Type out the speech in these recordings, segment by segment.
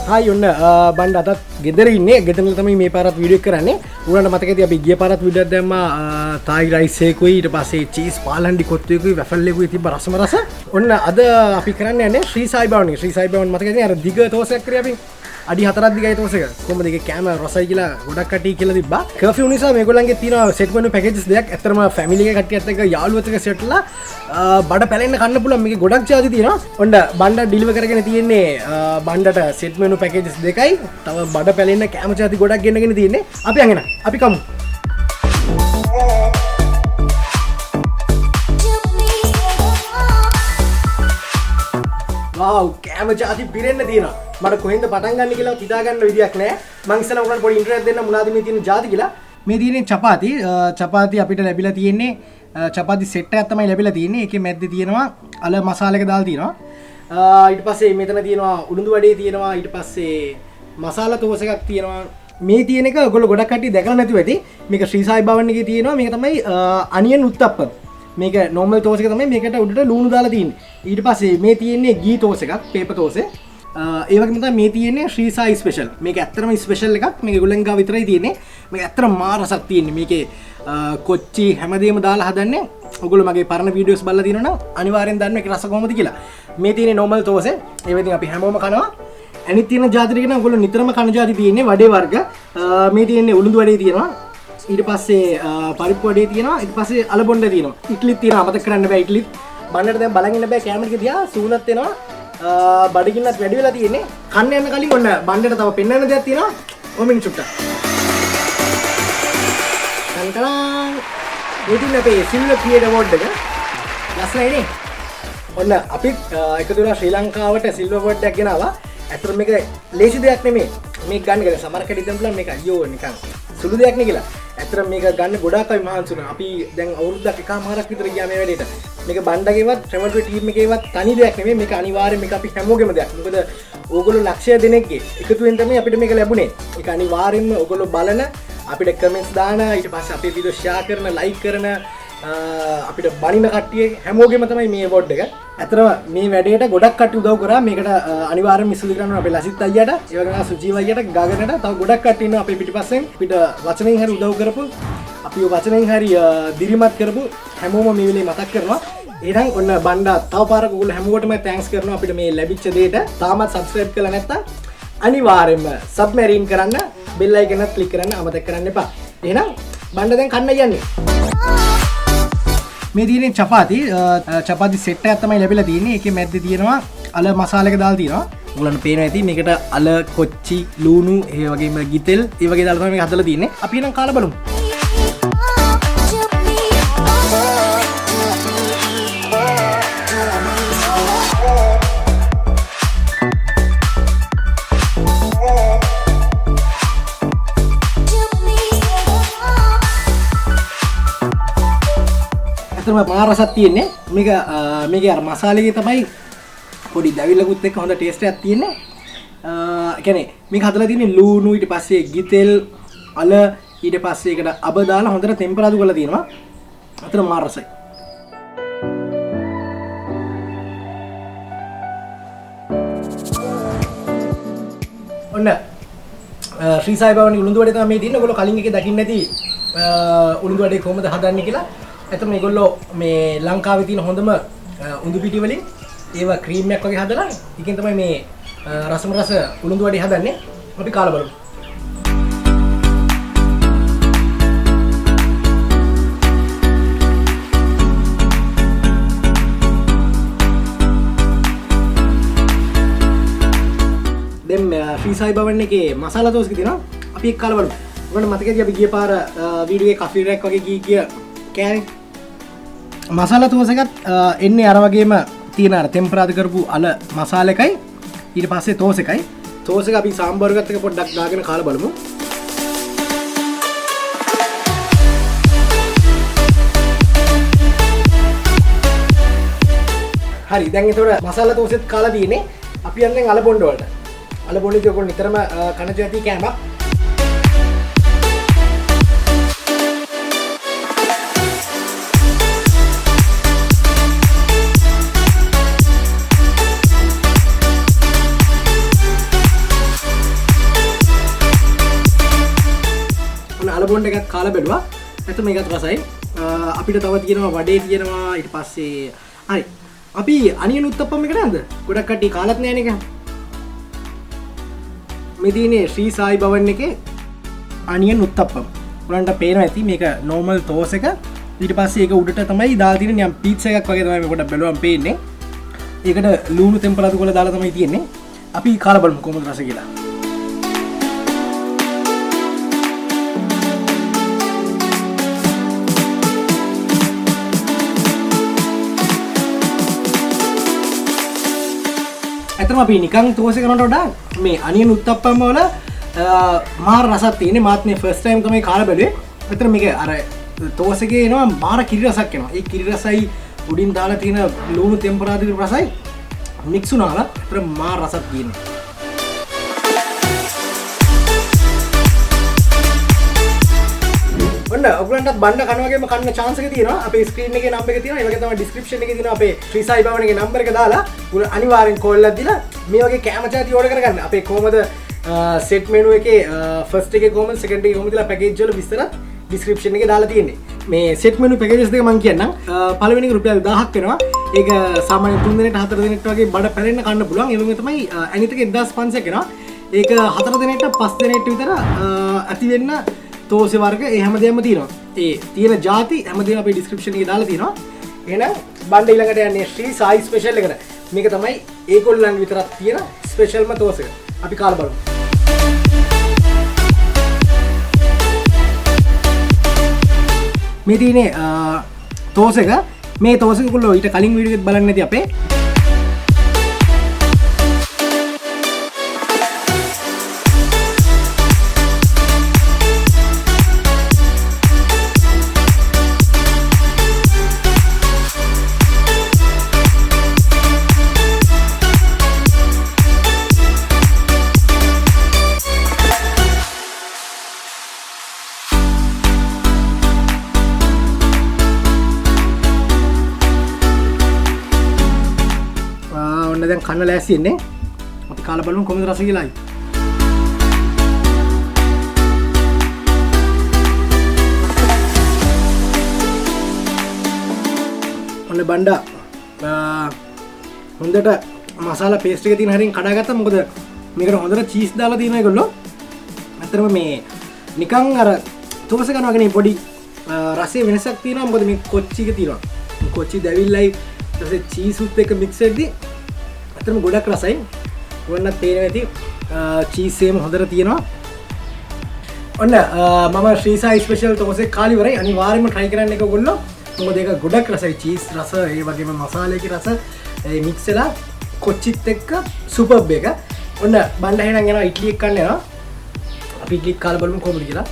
Hi ඔන්න බණ්ඩ අදත් ගෙදර ඉන්නේ. ගෙදර තමයි මේ පාරත් වීඩියෝ කරන්නේ. උගලන්ට මතකයි අපි ගිය පාරත් වීඩියෝ දැම්මා තායි රයිස් එකකුයි ඊට පස්සේ චීස් පාලන්ඩි කොත්තු එකකුයි වැෆල් එකකුයි තිබ්බ රසම රස. ඔන්න අද අපි කරන්න යන්නේ ශ්‍රී සයි භවන්. ශ්‍රී සයි භවන් මතකයි අර දිග තෝසයක් කරේ අපි. අඩි 4ක් දිගයි තෝසක. කොහොමද ඒකේ කැම රසයි කියලා ගොඩක් කටි කියලා තිබ්බා. කර්ෆියු නිසා මේගොල්ලන්ගේ තියෙන සෙට් මෙනු පැකේජස් දෙකක්. ඇත්තටම ෆැමිලි එක කට්ටියත් එක්ක යාළුවොත් එක්ක සෙට්ලා බඩ පැලෙන්න කන්න පුළුවන්. මේකේ ගොඩක් ජාති තියෙනවා. ඔන්න බණ්ඩ ඩිලිවර් කරගෙන තියෙන්නේ බණ්ඩට සෙට් මෙනු පැකේජස් දෙකයි. තව බඩ පැලෙන්න කැම ජාති ගොඩක් ගෙන්නගෙන තියෙන්නේ. අපි යන් එන. අපි කමු. wow කැම ජාති පිරෙන්න තියෙනවා. මට කොහෙන්ද පටන් ගන්න කියලා හිතා ගන්න විදියක් නැහැ. මම ඉස්සෙල්ලා ඔයගොල්ලන්ට පොඩි ඉන්ට්‍රෝ එකක් දෙන්න මොනවද මේ තියෙන ජාති කියලා. මේ තියෙන්නේ චපාති. චපාති අපිට ලැබිලා තියෙන්නේ චපාති සෙට් එකක් තමයි ලැබිලා තියෙන්නේ. ඒකේ මැද්දේ තියෙනවා අල මසාලා එක දාලා තියෙනවා. ඊට පස්සේ මෙතන තියෙනවා උළුඳු වඩේ තියෙනවා. ඊට පස්සේ මසාලා තෝස එකක් තියෙනවා. මේ තියෙන එක ඔයගොල්ලෝ ගොඩක් කට්ටිය දැකලා නැතුව ඇති. මේක ශ්‍රී සයි භවන් එකේ තියෙනවා. මේක තමයි අනියන් උත්තප්පම්. මේක normal තෝස එක තමයි. මේකට උඩට ලුණු දාලා තියෙන්නේ. ඊට පස්සේ මේ තියෙන්නේ ගී තෝස එකක්, පේපර් තෝසේ. ඒ වගේම තමයි මේ තියෙන්නේ ශ්‍රී සයි ස්පෙෂල්. මේක ඇත්තටම ස්පෙෂල් එකක්. මේක ඒගොල්ලන් ගාව විතරයි තියෙන්නේ. මේක ඇත්තටම මා රසක් තියෙන්නේ. මේකේ කොච්චි හැමදේම දාලා හදන්නේ. ඔයගොල්ලෝ මගේ පරණ වීඩියෝස් බලලා තියෙනවා නම් අනිවාර්යෙන් දන්න මේක රස කොහොමද කියලා. මේ තියෙන්නේ normal තෝසේ. ඒ වෙදින් අපි හැමෝම කනවා. අනිත් තියෙන ජාති ටික නම් ඔයගොල්ලෝ නිතරම කන ජාති තියෙන්නේ වඩේ වර්ග. මේ තියෙන්නේ උළුඳු වඩේ තියෙනවා. ඊට පස්සේ පරිප්පු වඩේ තියෙනවා. ඊට පස්සේ අල බොණ්ඩ තියෙනවා. ඉඩ්ලිත් තියෙනවා. අමතක කරන්න බෑ ඉඩ්ලිත්. බණ්ඩට දැන් බලන් ඉන්න බෑ කැමරේක දිහා සූනත් වෙනවා. බඩගින්නත් වැඩි වෙලා තියෙන්නේ. කන්න යන කලින් ඔන්න බණ්ඩට තව පෙන්වන්න දෙයක් තියෙනවා. ඔමින් චුට්ටක්. කන්කලං. ඉතින් අපේ සිල්වර් ක්‍රියේටර් අවෝඩ් එක ලස්සනයිනේ. ඔන්න අපි එකතු වෙලා ශ්‍රී ලංකාවට සිල්වර් අවෝඩ් එකක් ගෙනාවා. ඇත්තට මේක ලේසි දෙයක් නෙමෙයි. මේක ගන්න කියලා සමහර කඩේ දෙන්න පුළුවන් මේක අයියෝ නිකන් සුළු දෙයක් නේ කියලා. ඇත්තට මේක ගන්න ගොඩාක් අපි මහන්සි වුණා. අපි දැන් අවුරුද්දක් එකමාරක් විතර ගියා මේ වැඩේට. මේක බණ්ඩගේවත් ට්‍රැවල් ටීම් එකේවත් තනි දෙයක් නෙමෙයි. මේක අනිවාර්යයෙන් මේක අපි හැමෝගෙම දෙයක්. මොකද ඕගොල්ලෝ ලක්ෂය දෙනෙක්ගේ එකතුවෙන් තමයි අපිට මේක ලැබුණේ. ඒක අනිවාර්යයෙන්ම ඕගොල්ලෝ බලන අපිට කමෙන්ට්ස් දාන ඊට පස්සේ අපේ වීඩියෝ ෂෙයා කරන ලයික් කරන අපිට බණින කට්ටිය හැමෝගෙම තමයි මේ අවෝඩ් එක. ඇත්තටම මේ වැඩේට ගොඩක් කට්ටිය උදව් කරා. මේකට අනිවාර්යයෙන්ම මිස්ලි කරන්න අපේ ලසිත් අයියාට, ඒ වගේම සුජීව අයියාට, ගගනට තව ගොඩක් කට්ටිය ඉන්නවා අපේ පිටිපස්සෙන්. අපිට වචනෙන් හරි උදව් කරපු, අපි වචනෙන් හරි දිරිමත් කරපු හැමෝම මේ වෙලේ මතක් කරනවා. එහෙනම් ඔන්න බණ්ඩා තව පාරක් ඔයගොල්ලෝ හැමෝටම තෑන්ක්ස් කරනවා අපිට මේ ලැබිච්ච දෙයට. තාමත් සබ්ස්ක්‍රයිබ් කරලා නැත්නම් අනිවාර්යයෙන්ම සබ්මැරීන් කරන්න, බෙල් අයිකන් එක ක්ලික් කරන්න අමතක කරන්න එපා. එහෙනම් බණ්ඩා දැන් කන්න යන්නේ. මේ තියෙන්නේ චපාති. චපාති සෙට් එකක් තමයි ලැබිලා තියෙන්නේ. ඒකේ මැද්දේ තියෙනවා අල මසාලා එක දාලා තියෙනවා. ඔයගොල්ලන්ට පේනවා ඇති මේකට අල කොච්චි ලුණු ඒ වගේම ගිතෙල් ඒ වගේ දාලා තමයි මේක හදලා තියෙන්නේ. අපි එහෙනම් කාලා බලමු. මා රසක් තියෙන්නේ. මේකේ අර මසාලේ තමයි පොඩි දැවිල්ලකුත් එක්ක හොඳ ටේස්ට් එකක් තියෙන්නේ. ඒ කියන්නේ මේක හදලා තියෙන්නේ ලුණු ඊට පස්සේ ගිතෙල් අල ඊට පස්සේ ඒකට අබ දාලා හොඳට ටෙම්පරාදු කරලා තියෙනවා. අතන මා රසයි. ඔන්න ශ්‍රී සයි භවන් උළුඳු වඩේ තමයි මේ තියෙන්නේ. ඔයගොල්ලෝ කලින් එකේ දකින්න ඇති උළුඳු වඩේ කොහොමද හදන්නේ කියලා. ඇත්තම මේගොල්ලෝ මේ ලංකාවේ තියෙන හොඳම උඳු පිටි වලින් ඒවා ක්‍රීම් එකක් වගේ හදලා ඒකෙන් තමයි මේ රසම රස උළුඳු වඩේ හදන්නේ. අපි කාලා බලමු. දැන් ශ්‍රී සයි භවන් එකේ මසාලා දෝසක තියෙනවා. අපි ඒක කාලා බලමු. ඔයාලට මතකද අපි ගිය පාර වීඩියෝ එකේ කෆි රැක් වගේ ගිය කෑනේ. මසාලා තෝස එකත් එන්නේ අර වගේම තියෙන අර ටෙම්පරාදු කරපු අල මසාල එකයි ඊට පස්සේ තෝස එකයි. තෝස එක අපි සාම්බාරු එකත් එක්ක පොඩ්ඩක් දාගෙන කාලා බලමු. හරි දැන් ඒතකොට මසාලා තෝසෙත් කාලා තියෙන්නේ. අපි යන්නේ අල බොණ්ඩ වලට. අල බොණ්ඩේ ඔයගොල්ලෝ නිතරම කන ජාති කෑමක්. බොන්ඩ එකත් කාලා බැලුවා. ඇත්ත මේකත් රසයි. අපිට තව තියෙනවා වඩේ තියෙනවා ඊට පස්සේ හරි. අපි අනියන් උත්තප්පම් එකට නේද? ගොඩක් කට්ටිය කාලත් නෑනේ ඒක. මේ තියෙන්නේ ශ්‍රී සායි භවන් එකේ අනියන් උත්තප්පම්. උලන්ට පේනවා ඇති මේක normal toast එක. ඊට පස්සේ ඒක උඩට තමයි දාලා තියෙන්නේ නිකන් පීට්සා එකක් වගේ තමයි මේක බැලුවම පේන්නේ. ඒකට ලුණු තෙම්පරාදු කරලා දාලා තමයි තියෙන්නේ. අපි කාලා බලමු කොහොමද රස කියලා. ඇත්තටම අපි නිකන් toast එක කරනකොට වඩා මේ අනියන් උත්තප්පම් වල මාර රසක් තියෙන්නේ. මාත් මේ ෆස්ට් ටයිම් තමයි කාලා බැලුවේ. ඇත්තට මේක අර toast එකේ එනවා මාර කිරි රසක් එනවා. ඒ කිරි රසයි උඩින් දාලා තියෙන ලුණු තෙම්පරාදු රසයි මික්ස් වුණාම ඇත්තට මාර රසක් තියෙනවා. ඔන්න ඔයගලන්ටත් බණ්ඩ කන වගේම කන්න chance එක තියෙනවා. අපේ ස්ක්‍රීන් එකේ නම්බර් එක තියෙනවා. ඒ වගේ තමයි description එකේ තියෙනවා අපේ ශ්‍රී සායි භවන් එකේ නම්බර් එක දාලා අනිවාර්යෙන් කෝල් එකක් දීලා මේ වගේ කැම චාති ඕඩර් කරගන්න. අපේ කොහමද සෙට් මෙනු එකේ ෆස්ට් එකේ කොහමද සෙකන්ඩ් එකේ කොහමද කියලා පැකේජ් වල විස්තරත් description එකේ දාලා තියෙන්නේ. මේ සෙට් මෙනු පැකේජස් දෙක මම කියන්නම්. පළවෙනි එක රුපියල් 1000ක් වෙනවා. ඒක සාමාන්‍ය 3 දිනකට 4 දිනකට වගේ බඩ පැලෙන්න කන්න පුළුවන්. ඒ වගේ තමයි අනිත් එක 1500ක් වෙනවා. ඒක 4 දිනකට 5 දිනකට විතර ඇති වෙන්න තෝසෙ වර්ග ඒ හැමදේම තියෙනවා. ඒ තියෙන ಜಾති හැමදේම අපේ description එකේ දාලා තියෙනවා. එහෙනම් බණ්ඩ ඊළඟට යන්නේ ශ්‍රී සායි ස්පෙෂල් එකට. මේක තමයි ඒගොල්ලන් විතරක් තියෙන ස්පෙෂල්ම තෝස එක. අපි කාලා බලමු. මේ තියෙන්නේ තෝස එක. මේ තෝස එක කොල්ලෝ ඊට කලින් වීඩියෝ එකත් බලන්න නැති අපේ. දැන් කන්න ලෑස්ති ඉන්නේ. අපි කාලා බලමු කොහොමද රස කියලායි. ඔන්න බණ්ඩා හොඳට මසාලා පේස්ට් එක තියෙන හැරින් කඩාගත්තා. මොකද මේකට හොඳට චීස් දාලා තියෙනවා ඒගොල්ලෝ. ඇත්තටම මේ නිකන් අර තෝස කරනවා වගේ පොඩි රසයේ වෙනසක් තියෙනවා. මොකද මේ කොච්චි එක තියෙනවා. කොච්චි දැවිල්ලයි ඊට චීස් උත් එක මික්ස් වෙද්දී ඇත්තටම ගොඩක් රසයි. ඔයන්නත් තේරෙන්නේ ඇති චීස් එකම හොඳට තියෙනවා. ඔන්න මම ශ්‍රී සායි ස්පෙෂල් තෝස් එක කාලි වරයි අනිවාර්යයෙන්ම try කරන්න එක ඔයගොල්ලෝ. මොකද ඒක ගොඩක් රසයි. චීස් රස ඒ වගේම මසාලේකේ රස ඒ මික්ස් වෙලා කොච්චිත් එක්ක සුපර්බ් එක. ඔන්න බණ්ඩ එහෙනම් යනවා ඉඩ්ලි එක කන්න යනවා. අපි ඉඩ්ලි කාලා බලමු කොහොමද කියලා.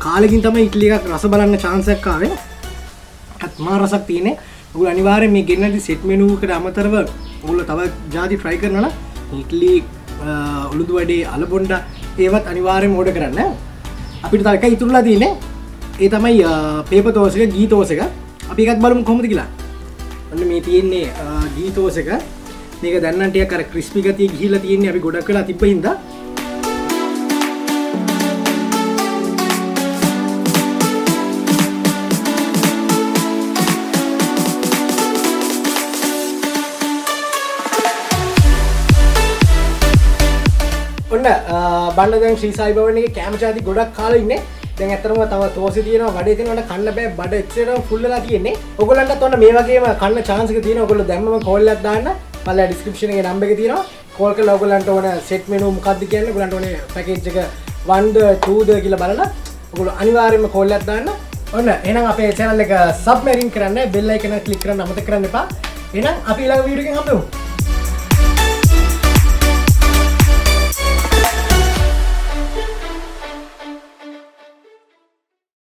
කාලෙකින් තමයි ඉඩ්ලි එකක් රස බලන්න chance එකක් ආවේ. මා රසක් තියෙන්නේ. ඔයගොල්ලෝ අනිවාර්යෙන් මේ ගෙන්නන සෙට් මෙනු එකට අමතරව ඔයගොල්ලෝ තව ಜಾති try කරනවා නම් ඉඩ්ලි උළුදු වඩේ අල බොණ්ඩා ඒවත් අනිවාර්යෙන්ම ඕඩර් කරන්න. අපිට තව එකයි ඉතුරුලා තියෙන්නේ. ඒ තමයි පේපර් තෝස් එක, ගී තෝස් එක. අපි එකක් බලමු කොහොමද කියලා. ඔන්න මේ තියෙන්නේ ගී තෝස් එක. මේක දැන් නම් ටිකක් අර ක්‍රිස්පි ගතිය ගිහිල්ලා තියෙන්නේ. අපි ගොඩක් වෙලා තිබ්බ හින්දා ඔන්න බණ්ඩ දැන් ශ්‍රී සායි භවන් එකේ කැම චාති ගොඩක් කාලා ඉන්නේ. දැන් ඇත්තටම තව තෝසෙ තියෙනවා, වඩේ තියෙනවා, කන්න බෑ. බඩ එච්චරම ෆුල් වෙලා තියෙන්නේ. ඔයගොල්ලන්ටත් ඔන්න මේ වගේම කන්න chance එක තියෙනවා. ඔයගොල්ලෝ දැම්මම කෝල් එකක් දාන්න. පල්ලා description එකේ නම්බර් එක තියෙනවා. කෝල් කරලා ඔයගොල්ලන්ට ඕන set menu මොකක්ද කියන්නේ, ඔයගොල්ලන්ට ඕනේ package එක 1ද 2ද කියලා බලලා ඔයගොල්ලෝ අනිවාර්යයෙන්ම කෝල් එකක් දාන්න. ඔන්න එහෙනම් අපේ channel එක submarine කරන්න, bell icon එක click කරන්න අමතක කරන්න එපා. එහෙනම් අපි ඊළඟ වීඩියෝ එකෙන් හම්බෙමු.